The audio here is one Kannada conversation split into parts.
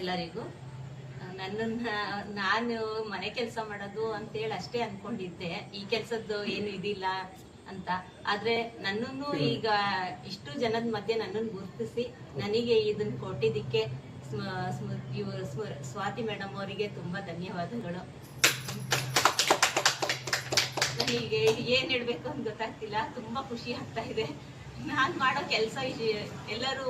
ಎಲ್ಲರಿಗೂ. ನಾನು ಮನೆ ಕೆಲಸ ಮಾಡೋದು ಅಂತೇಳಿ ಅಷ್ಟೇ ಅನ್ಕೊಂಡಿದ್ದೆ, ಈ ಕೆಲಸದ್ದು ಏನು ಇದಿಲ್ಲ ಅಂತ. ಆದ್ರೆ ನನ್ನನ್ನು ಈಗ ಇಷ್ಟು ಜನದ ಮಧ್ಯೆ ನನ್ನನ್ನು ಗುರುತಿಸಿ ನನಗೆ ಇದನ್ನ ಕೊಟ್ಟಿದ್ದಕ್ಕೆ ಸ್ವಾತಿ ಮೇಡಮ್ ಅವರಿಗೆ ತುಂಬಾ ಧನ್ಯವಾದಗಳು. ನನಗೆ ಏನ್ ಹೇಳ್ಬೇಕು ಅಂತ ಗೊತ್ತಾಗ್ತಿಲ್ಲ, ತುಂಬಾ ಖುಷಿ ಆಗ್ತಾ ಇದೆ. ನಾನ್ ಮಾಡೋ ಕೆಲಸ ಎಲ್ಲರೂ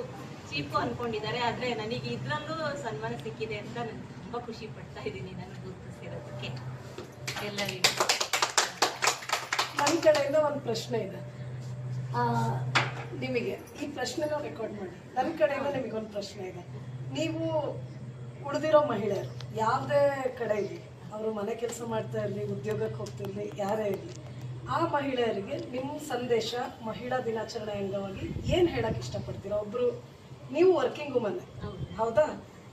ಚೀಪು ಅನ್ಕೊಂಡಿದ್ದಾರೆ, ಆದ್ರೆ ನನಗೆ ಇದ್ರಲ್ಲೂ ಸನ್ಮಾನ ಸಿಕ್ಕಿದೆ ಅಂತ ನಾನು ತುಂಬಾ ಖುಷಿ ಪಡ್ತಾ ಇದ್ದೀನಿ ನನಗೆ ಗುರುತಿಸಿರೋದಕ್ಕೆ ಎಲ್ಲರಿಗೂ. ನನ್ನ ಕಡೆಯಿಂದ ಒಂದು ಪ್ರಶ್ನೆ ಇದೆ ನಿಮಗೆ, ಈ ಪ್ರಶ್ನೆನ ರೆಕಾರ್ಡ್ ಮಾಡಿ. ನನ್ನ ಕಡೆಯಿಂದ ನಿಮಗೊಂದು ಪ್ರಶ್ನೆ ಇದೆ. ನೀವು ಉಳಿದಿರೋ ಮಹಿಳೆಯರು ಯಾವುದೇ ಕಡೆ ಇರಲಿ, ಅವರು ಮನೆ ಕೆಲಸ ಮಾಡ್ತಾ ಇರಲಿ, ಉದ್ಯೋಗಕ್ಕೆ ಹೋಗ್ತಿರ್ಲಿ, ಯಾರೇ ಇರಲಿ, ಆ ಮಹಿಳೆಯರಿಗೆ ನಿಮ್ಮ ಸಂದೇಶ ಮಹಿಳಾ ದಿನಾಚರಣೆ ಅಂಗವಾಗಿ ಏನು ಹೇಳಕ್ಕೆ ಇಷ್ಟಪಡ್ತೀರಾ? ಒಬ್ಬರು ನೀವು ವರ್ಕಿಂಗ್ ವುಮನ್, ಹೌದಾ?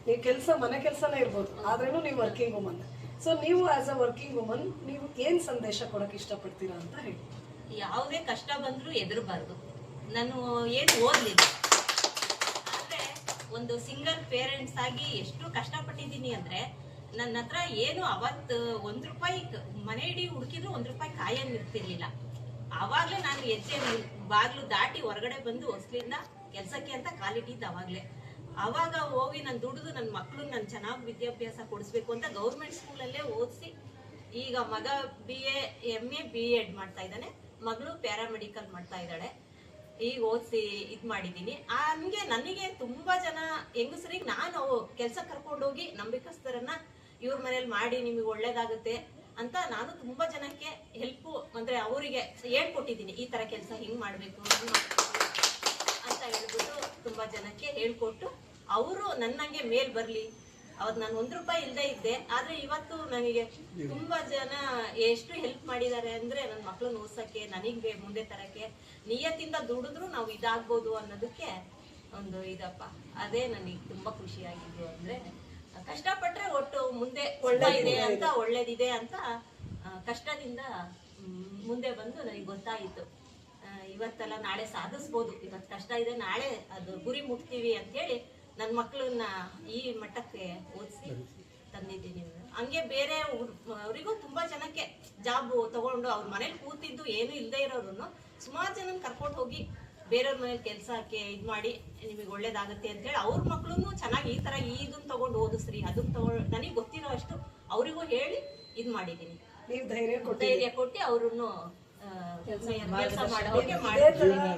ನೀವು ಮನೆ ಕೆಲಸನೇ ಇರ್ಬೋದು, ಆದ್ರೂ ನೀವು ವರ್ಕಿಂಗ್ ವುಮನ್. ಸೊ ನೀವು ಆಸ್ ಅ ವರ್ಕಿಂಗ್ ವುಮನ್ ನೀವು ಏನು ಸಂದೇಶ ಕೊಡಕ್ಕೆ ಇಷ್ಟಪಡ್ತೀರಾ ಅಂತ ಹೇಳಿ. ಯಾವುದೇ ಕಷ್ಟ ಬಂದರೂ ಹೆದರಬಾರ್ದು. ನಾನು ಏನು ಓದಲಿಲ್ಲ, ಆದರೆ ಒಂದು ಸಿಂಗಲ್ ಪೇರೆಂಟ್ಸ್ ಆಗಿ ಎಷ್ಟು ಕಷ್ಟಪಟ್ಟಿದ್ದೀನಿ ಅಂದರೆ, ನನ್ನ ಹತ್ರ ಏನು ಅವತ್ತು ₹1 ಮನೆ ಇಡೀ ಹುಡುಕಿದ್ರು ₹1 ಕಾಯನ್ನು ಇರ್ತಿರ್ಲಿಲ್ಲ. ಆವಾಗಲೇ ನಾನು ಹೆಜ್ಜೆ ಬಾಗಿಲು ದಾಟಿ ಹೊರಗಡೆ ಬಂದು ಹೊಸಲಿಂದ ಕೆಲಸಕ್ಕೆ ಅಂತ ಕಾಲಿಟ್ಟಿದ್ದು ಅವಾಗಲೇ. ಆವಾಗ ಹೋಗಿ ನಾನು ದುಡಿದು ನನ್ನ ಮಕ್ಕಳು ನಾನು ಚೆನ್ನಾಗಿ ವಿದ್ಯಾಭ್ಯಾಸ ಕೊಡಿಸ್ಬೇಕು ಅಂತ ಗೌರ್ಮೆಂಟ್ ಸ್ಕೂಲಲ್ಲೇ ಓದಿಸಿ, ಈಗ ಮಗ BA MA B.Ed ಮಾಡ್ತಾ ಇದ್ದಾನೆ, ಮಗಳು ಪ್ಯಾರಾಮೆಡಿಕಲ್ ಮಾಡ್ತಾ ಇದ್ದಾಳೆ. ಈಗ ಓದಿಸಿ ಇದು ಮಾಡಿದ್ದೀನಿ. ಹಂಗೆ ನನಗೆ ತುಂಬಾ ಜನ ಹೆಂಗಸರಿಗೆ ನಾನು ಕೆಲಸ ಕರ್ಕೊಂಡೋಗಿ ನಂಬಿಕಸ್ಥರನ್ನ ಇವ್ರ ಮನೇಲಿ ಮಾಡಿ ನಿಮಗೆ ಒಳ್ಳೇದಾಗುತ್ತೆ ಅಂತ ನಾನು ತುಂಬಾ ಜನಕ್ಕೆ ಹೆಲ್ಪ್ ಅಂದ್ರೆ ಅವರಿಗೆ ಹೇಳ್ಕೊಟ್ಟಿದ್ದೀನಿ, ಈ ತರ ಕೆಲಸ ಹಿಂಗ್ ಮಾಡ್ಬೇಕು ಅಂತ ಹೇಳ್ಬಿಟ್ಟು ತುಂಬಾ ಜನಕ್ಕೆ ಹೇಳ್ಕೊಟ್ಟು ಅವರು ನನ್ನಂಗೆ ಮೇಲ್ ಬರ್ಲಿ. ಅವತ್ತು ನಾನು ₹1 ಇಲ್ಲದೆ ಇದ್ದೆ, ಆದ್ರೆ ಇವತ್ತು ನನಗೆ ತುಂಬಾ ಜನ ಎಷ್ಟು ಹೆಲ್ಪ್ ಮಾಡಿದ್ದಾರೆ ಅಂದ್ರೆ, ನನ್ನ ಮಕ್ಕಳನ್ನ ಓದ್ಸಕ್ಕೆ, ನನಗೆ ಮುಂದೆ ತರಕ್ಕೆ, ನಿಯತ್ತಿಂದ ದುಡಿದ್ರು ನಾವು ಇದಾಗ್ಬೋದು ಅನ್ನೋದಕ್ಕೆ ಒಂದು ಇದಪ್ಪ. ಅದೇ ನನಗೆ ತುಂಬಾ ಖುಷಿ ಆಗಿದ್ದು. ಅಂದ್ರೆ ಕಷ್ಟಪಟ್ರೆ ಒಟ್ಟು ಮುಂದೆ ಒಳ್ಳೇದಿದೆ ಅಂತ ಕಷ್ಟದಿಂದ ಮುಂದೆ ಬಂದು ನನಗೆ ಗೊತ್ತಾಯಿತು. ಇವತ್ತೆಲ್ಲ ನಾಳೆ ಸಾಧಿಸ್ಬೋದು, ಇವತ್ತು ಕಷ್ಟ ಇದೆ, ನಾಳೆ ಅದು ಗುರಿ ಮುಟ್ತೀವಿ ಅಂತೇಳಿ ನನ್ನ ಮಕ್ಕಳನ್ನ ಈ ಮಟ್ಟಕ್ಕೆ ಓದಿಸಿ ತಂದಿದ್ದೀನಿ. ಹಂಗೆ ಬೇರೆ ಅವರಿಗೂ ತುಂಬಾ ಜನಕ್ಕೆ ಜಾಬ್ ತಗೊಂಡು ಅವ್ರ ಮನೇಲಿ ಕೂತಿದ್ದು ಏನು ಇಲ್ಲದೆ ಇರೋರು ಸುಮಾರು ಜನ ಕರ್ಕೊಂಡು ಹೋಗಿ ಬೇರೆಯವ್ರ ಮನೇಲಿ ಕೆಲಸಕ್ಕೆ ಇದು ಮಾಡಿ ನಿಮಗೆ ಒಳ್ಳೇದಾಗುತ್ತೆ ಅಂತ ಹೇಳಿ ಅವ್ರ ಮಕ್ಕಳು ಚೆನ್ನಾಗಿ ಈ ತರ ಇದನ್ನ ತಗೊಂಡು ಓದಿಸ್ರಿ, ಅದನ್ನ ತಗೊಂಡು ನನಗೆ ಗೊತ್ತಿರೋ ಅಷ್ಟು ಅವರಿಗೂ ಹೇಳಿ ಇದು ಮಾಡಿದ್ದೀನಿ. ನೀವು ಧೈರ್ಯ ಕೊಟ್ಟು ಅವ್ರನ್ನು ಕೆಲಸ ಮಾಡೋಕೆ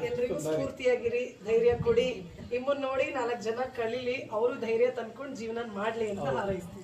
ಎಲ್ರಿಗೂ ಸ್ಫೂರ್ತಿಯಾಗಿರಿ, ಧೈರ್ಯ ಕೊಡಿ. ನಿಮ್ಮನ್ನ ನೋಡಿ 4 ಜನ ಕಲೀಲಿ, ಅವರು ಧೈರ್ಯ ತಂದ್ಕೊಂಡು ಜೀವನ ಮಾಡ್ಲಿ ಅಂತ ಹಾರೈಸ್ತೀವಿ.